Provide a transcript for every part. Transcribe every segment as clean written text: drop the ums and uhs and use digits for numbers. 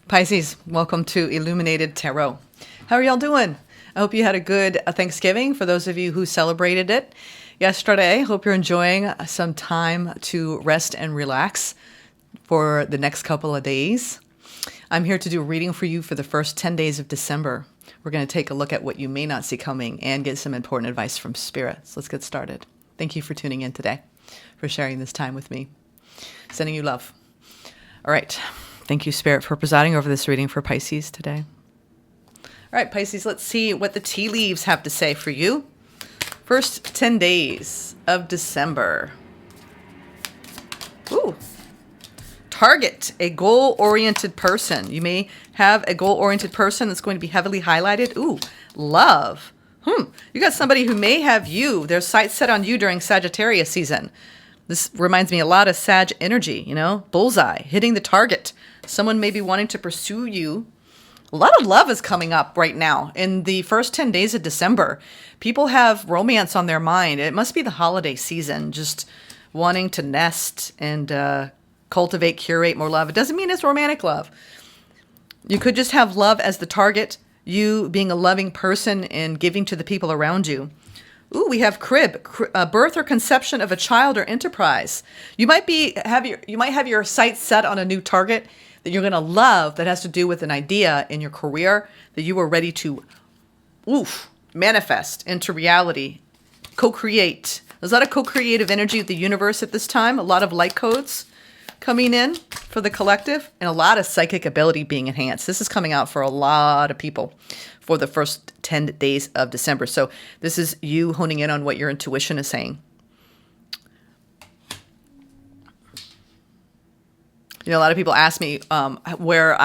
Pisces, welcome to Illuminated Tarot. How are y'all doing? I hope you had a good Thanksgiving for those of you who celebrated it yesterday. Hope you're enjoying some time to rest and relax for the next couple of days. I'm here to do a reading for you for the first 10 days of December. We're going to take a look at what you may not see coming and get some important advice from Spirit. So let's get started. Thank you for tuning in today, for sharing this time with me. Sending you love. All right. Thank you, Spirit, for presiding over this reading for Pisces today. All right, Pisces, let's see what the tea leaves have to say for you. First 10 days of December. Ooh. Target a goal-oriented person. You may have a goal-oriented person that's going to be heavily highlighted. Ooh, love. You got somebody who may have you, their sights set on you during Sagittarius season. This reminds me a lot of Sag energy, bullseye, hitting the target. Someone may be wanting to pursue you. A lot of love is coming up right now in the first 10 days of December. People have romance on their mind. It must be the holiday season, just wanting to nest and cultivate, curate more love. It doesn't mean it's romantic love. You could just have love as the target, you being a loving person and giving to the people around you. Ooh, we have crib, birth or conception of a child or enterprise. You might have your sights set on a new target that you're going to love that has to do with an idea in your career that you are ready to manifest into reality, co-create. There's a lot of co-creative energy with the universe at this time, a lot of light codes coming in for the collective, and a lot of psychic ability being enhanced. This is coming out for a lot of people for the first 10 days of December. So this is you honing in on what your intuition is saying. A lot of people ask me where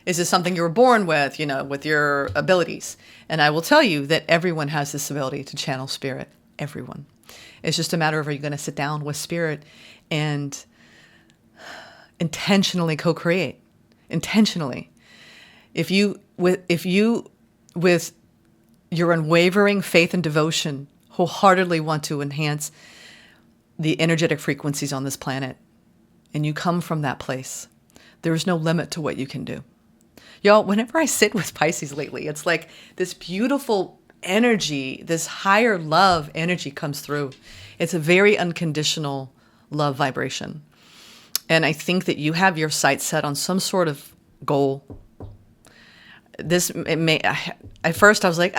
is this something you were born with, with your abilities? And I will tell you that everyone has this ability to channel spirit. Everyone. It's just a matter of, are you going to sit down with spirit and intentionally co-create? Intentionally. If you, with your unwavering faith and devotion, wholeheartedly want to enhance the energetic frequencies on this planet, and you come from that place, there is no limit to what you can do. Y'all, whenever I sit with Pisces lately, it's like this beautiful energy, this higher love energy comes through. It's a very unconditional love vibration. And I think that you have your sights set on some sort of goal. At first I was like,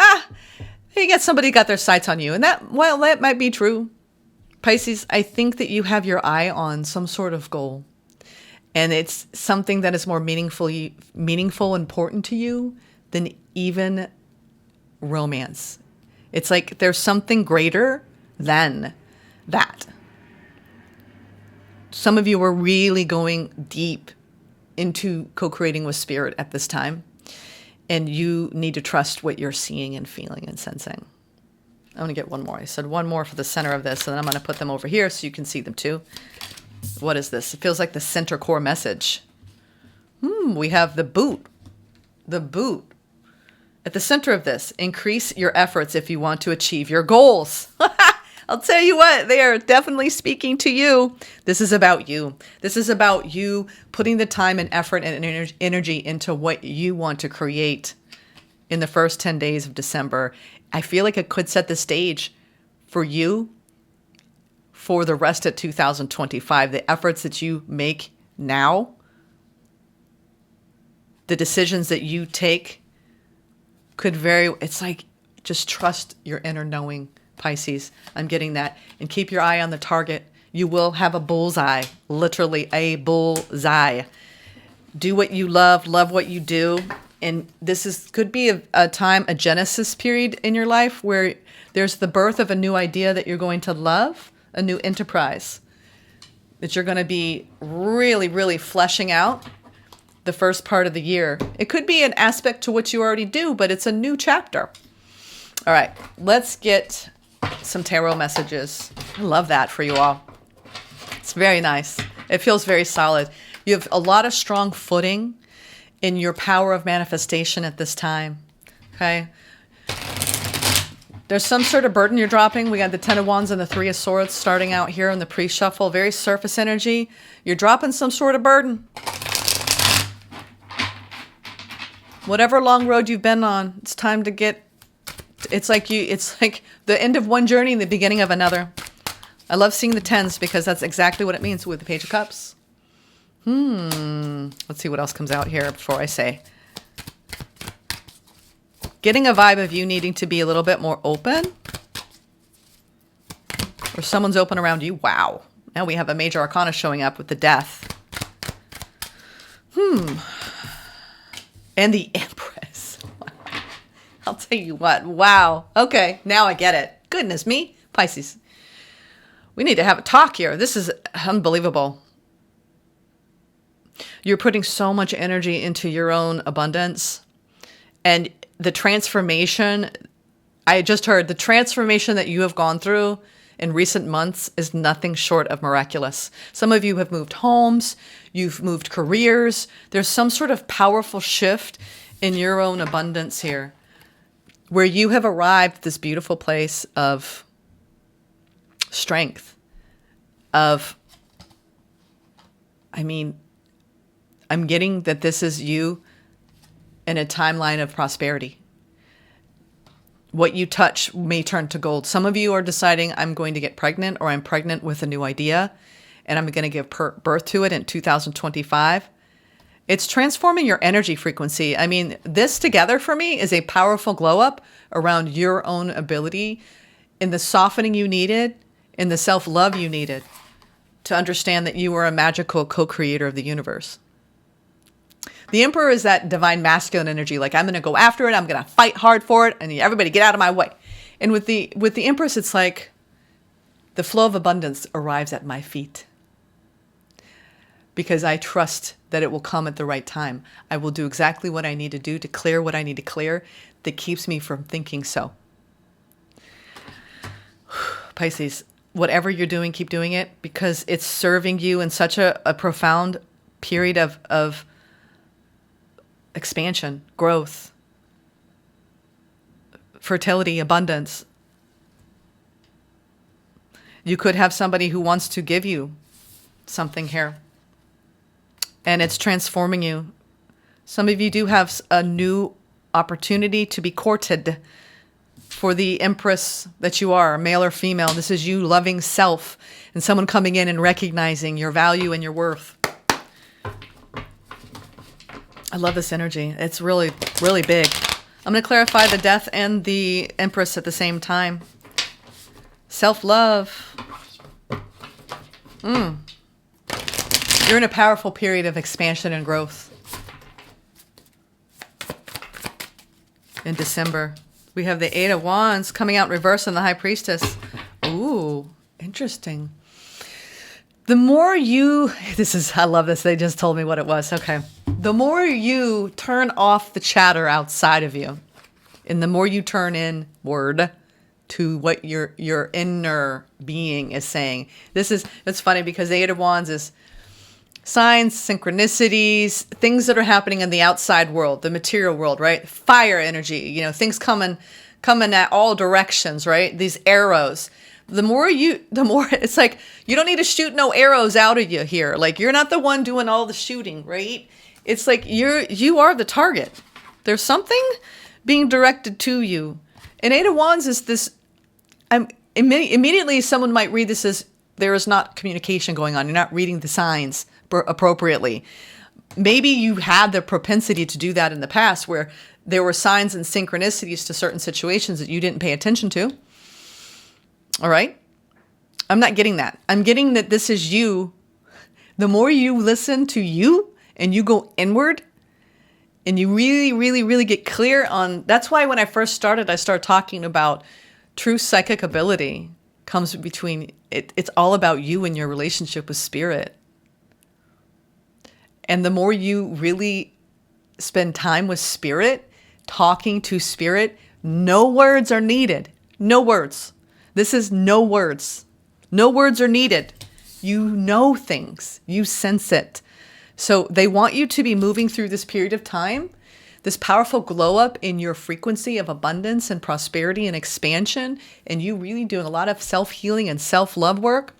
you get somebody got their sights on you. And that might be true. Pisces, I think that you have your eye on some sort of goal. And it's something that is more meaningful, important to you than even romance. It's like there's something greater than that. Some of you are really going deep into co-creating with spirit at this time. And you need to trust what you're seeing and feeling and sensing. I'm going to get one more. I said one more for the center of this, and then I'm going to put them over here so you can see them too. What is this? It feels like the center core message. We have the boot. The boot. At the center of this, increase your efforts if you want to achieve your goals. I'll tell you what, they are definitely speaking to you. This is about you. This is about you putting the time and effort and energy into what you want to create in the first 10 days of December. I feel like it could set the stage for you for the rest of 2025. The efforts that you make now, the decisions that you take it's like just trust your inner knowing, Pisces. I'm getting that. And keep your eye on the target. You will have a bullseye, literally a bullseye. Do what you love what you do. And this could be a time, a genesis period in your life where there's the birth of a new idea that you're going to love, a new enterprise that you're going to be really, really fleshing out the first part of the year. It could be an aspect to what you already do, but it's a new chapter. All right, let's get some tarot messages. I love that for you all. It's very nice. It feels very solid. You have a lot of strong footing in your power of manifestation at this time. Okay. There's some sort of burden you're dropping. We got the Ten of Wands and the Three of Swords starting out here in the pre-shuffle. Very surface energy. You're dropping some sort of burden. Whatever long road you've been on, it's time to get, it's like the end of one journey and the beginning of another. I love seeing the 10s because that's exactly what it means with the Page of Cups. Let's see what else comes out here before I say. Getting a vibe of you needing to be a little bit more open. Or someone's open around you. Wow. Now we have a major arcana showing up with the Death. And the Empress. I'll tell you what. Wow. Okay. Now I get it. Goodness me. Pisces. We need to have a talk here. This is unbelievable. You're putting so much energy into your own abundance. And the transformation, I just heard, the transformation that you have gone through in recent months is nothing short of miraculous. Some of you have moved homes, you've moved careers. There's some sort of powerful shift in your own abundance here, where you have arrived at this beautiful place of strength, of, I'm getting that this is you in a timeline of prosperity. What you touch may turn to gold. Some of you are deciding, I'm going to get pregnant, or I'm pregnant with a new idea and I'm going to give birth to it in 2025. It's transforming your energy frequency. I mean, this together for me is a powerful glow up around your own ability in the softening you needed, in the self-love you needed to understand that you are a magical co-creator of the universe. The Emperor is that divine masculine energy. Like, I'm going to go after it. I'm going to fight hard for it. And everybody get out of my way. And with the Empress, it's like the flow of abundance arrives at my feet. Because I trust that it will come at the right time. I will do exactly what I need to do to clear what I need to clear that keeps me from thinking so. Pisces, whatever you're doing, keep doing it, because it's serving you in such a profound period of expansion, growth, fertility, abundance. You could have somebody who wants to give you something here, and it's transforming you. Some of you do have a new opportunity to be courted for the Empress that you are, male or female. This is you loving self and someone coming in and recognizing your value and your worth. I love this energy. It's really, really big. I'm going to clarify the Death and the Empress at the same time. Self-love. You're in a powerful period of expansion and growth. In December, we have the Eight of Wands coming out in reverse on the High Priestess. Ooh, interesting. The more you, I love this. They just told me what it was. Okay. The more you turn off the chatter outside of you, and the more you turn inward to what your inner being is saying. It's funny because the Eight of Wands is signs, synchronicities, things that are happening in the outside world, the material world, right? Fire energy, things coming at all directions, right? These arrows. The more it's like, you don't need to shoot no arrows out of you here. Like, you're not the one doing all the shooting, right? It's like you are the target. There's something being directed to you. And Eight of Wands is this, immediately someone might read this as there is not communication going on. You're not reading the signs appropriately. Maybe you had the propensity to do that in the past, where there were signs and synchronicities to certain situations that you didn't pay attention to. All right? I'm not getting that. I'm getting that this is you. The more you listen to you and you go inward and you really, really, really get clear on, that's why when I first started, I started talking about true psychic ability comes between, it's all about you and your relationship with spirit. And the more you really spend time with spirit, talking to spirit, no words are needed. No words. This is no words. No words are needed. You know things. You sense it. So they want you to be moving through this period of time, this powerful glow up in your frequency of abundance and prosperity and expansion, and you really doing a lot of self-healing and self-love work.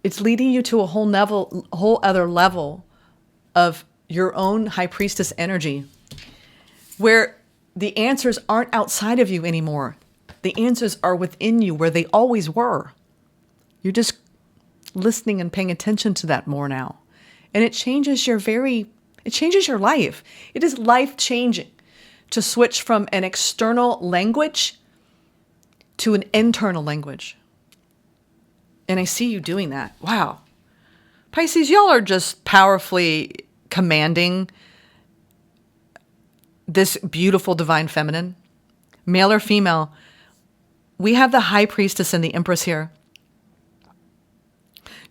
It's leading you to a whole other level of your own high priestess energy, where the answers aren't outside of you anymore. The answers are within you where they always were. You're just listening and paying attention to that more now. And it changes your life. It is life-changing to switch from an external language to an internal language. And I see you doing that. Wow. Pisces, y'all are just powerfully commanding this beautiful divine feminine. Male or female, we have the high priestess and the empress here.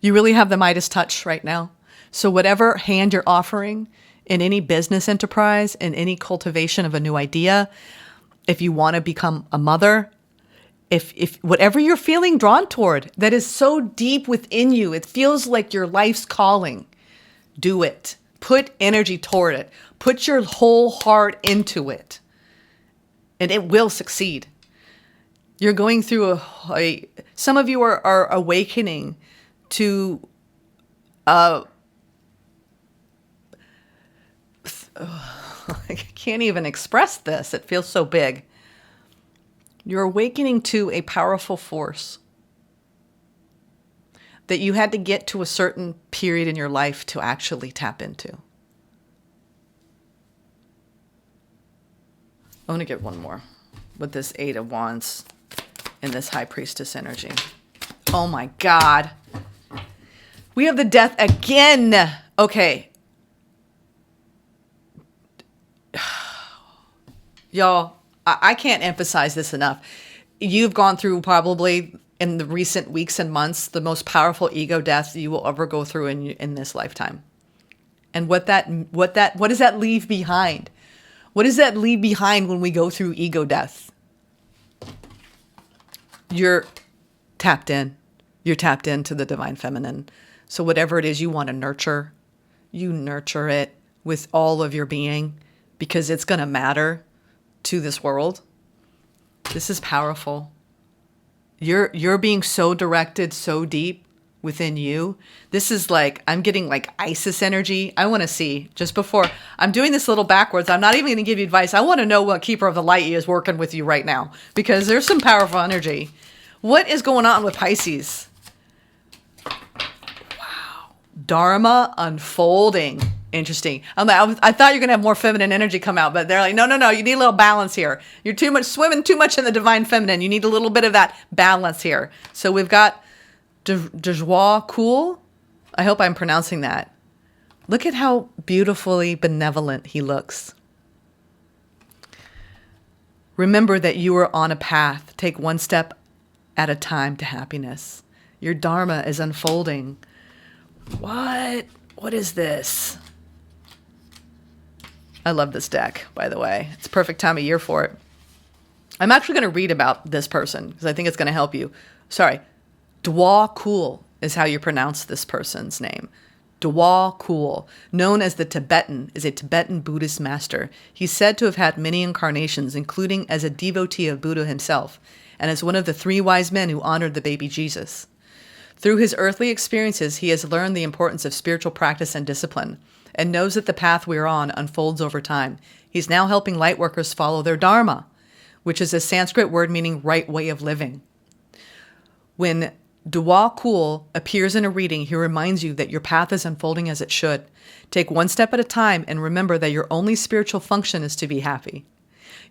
You really have the Midas touch right now. So whatever hand you're offering in any business enterprise, in any cultivation of a new idea, if you want to become a mother, if whatever you're feeling drawn toward that is so deep within you, it feels like your life's calling, do it. Put energy toward it. Put your whole heart into it. And it will succeed. You're going through some of you are awakening to I can't even express this. It feels so big. You're awakening to a powerful force that you had to get to a certain period in your life to actually tap into. I'm going to get one more with this Eight of Wands and this High Priestess energy. Oh my God. We have the Death again. Okay. Y'all, I can't emphasize this enough. You've gone through probably in the recent weeks and months the most powerful ego death you will ever go through in this lifetime. And what does that leave behind? What does that leave behind when we go through ego death? You're tapped in. You're tapped into the divine feminine. So whatever it is you want to nurture, you nurture it with all of your being because it's going to matter to this world. This is powerful. You're being so directed, so deep within you. This is like, I'm getting like Isis energy. I want to see, just before, I'm doing this a little backwards. I'm not even going to give you advice. I want to know what Keeper of the Light is working with you right now because there's some powerful energy. What is going on with Pisces? Wow. Dharma unfolding. Interesting. I thought you were going to have more feminine energy come out, but they're like, no, you need a little balance here. You're swimming too much in the divine feminine. You need a little bit of that balance here. So we've got de joie cool. I hope I'm pronouncing that. Look at how beautifully benevolent he looks. Remember that you are on a path. Take one step at a time to happiness. Your Dharma is unfolding. What is this? I love this deck, by the way. It's a perfect time of year for it. I'm actually going to read about this person because I think it's going to help you. Sorry. Dwa Kul is how you pronounce this person's name. Dwa Kul, known as the Tibetan, is a Tibetan Buddhist master. He's said to have had many incarnations, including as a devotee of Buddha himself, and as one of the 3 wise men who honored the baby Jesus. Through his earthly experiences, he has learned the importance of spiritual practice and discipline, and knows that the path we are on unfolds over time. He's now helping light workers follow their Dharma, which is a Sanskrit word meaning right way of living. When Dwa Kul appears in a reading, he reminds you that your path is unfolding as it should. Take one step at a time and remember that your only spiritual function is to be happy.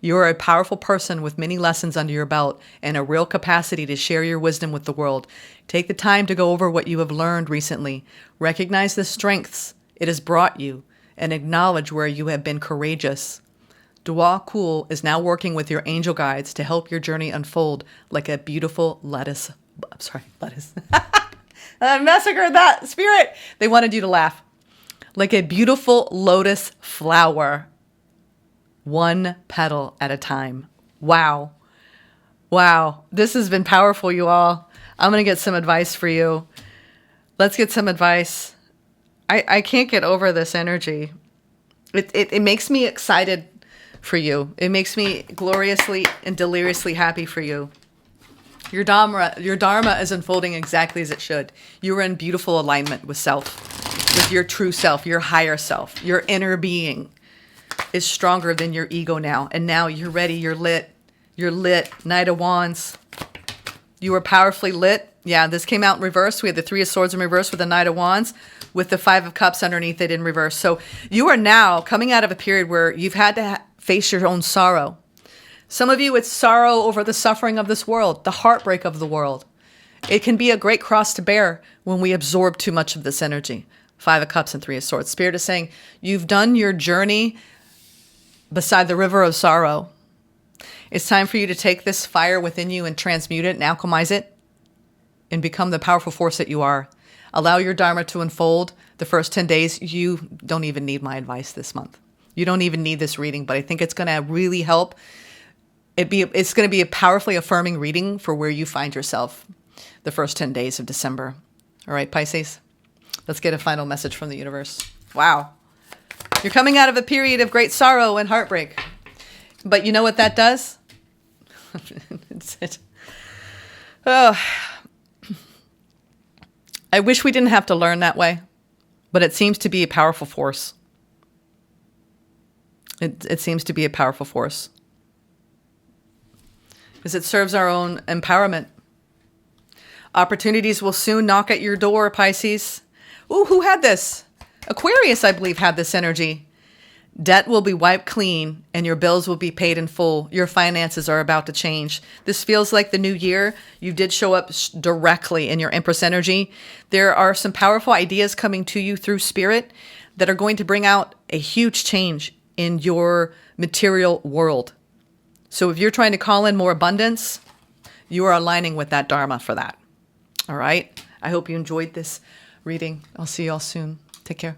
You are a powerful person with many lessons under your belt and a real capacity to share your wisdom with the world. Take the time to go over what you have learned recently. Recognize the strengths it has brought you and acknowledge where you have been courageous. Dwa Kul is now working with your angel guides to help your journey unfold like a beautiful lettuce. I massacred that spirit. They wanted you to laugh. Like a beautiful lotus flower. One petal at a time. Wow. This has been powerful, you all. I'm going to get some advice for you. Let's get some advice. I can't get over this energy. It makes me excited for you. It makes me gloriously and deliriously happy for you. Your Dharma is unfolding exactly as it should. You are in beautiful alignment with self. with your true self, your higher self. Your inner being is stronger than your ego now. And now you're ready. You're lit. You're lit. Knight of Wands. You are powerfully lit. Yeah, this came out in reverse. We had the Three of Swords in reverse with the Knight of Wands, with the Five of Cups underneath it in reverse. So you are now coming out of a period where you've had to face your own sorrow. Some of you, it's sorrow over the suffering of this world, the heartbreak of the world. It can be a great cross to bear when we absorb too much of this energy. Five of Cups and Three of Swords. Spirit is saying, you've done your journey beside the river of sorrow. It's time for you to take this fire within you and transmute it and alchemize it and become the powerful force that you are. Allow your Dharma to unfold the first 10 days. You don't even need my advice this month. You don't even need this reading, but I think it's going to really help. It's going to be a powerfully affirming reading for where you find yourself the first 10 days of December. All right, Pisces, let's get a final message from the universe. Wow. You're coming out of a period of great sorrow and heartbreak. But you know what that does? Oh, I wish we didn't have to learn that way, but it seems to be a powerful force. It seems to be a powerful force because it serves our own empowerment. Opportunities will soon knock at your door, Pisces. Ooh, who had this? Aquarius, I believe, had this energy. Debt will be wiped clean and your bills will be paid in full. Your finances are about to change. This feels like the new year. You did show up directly in your Empress energy. There are some powerful ideas coming to you through spirit that are going to bring out a huge change in your material world. So if you're trying to call in more abundance, you are aligning with that Dharma for that. All right. I hope you enjoyed this reading. I'll see you all soon. Take care.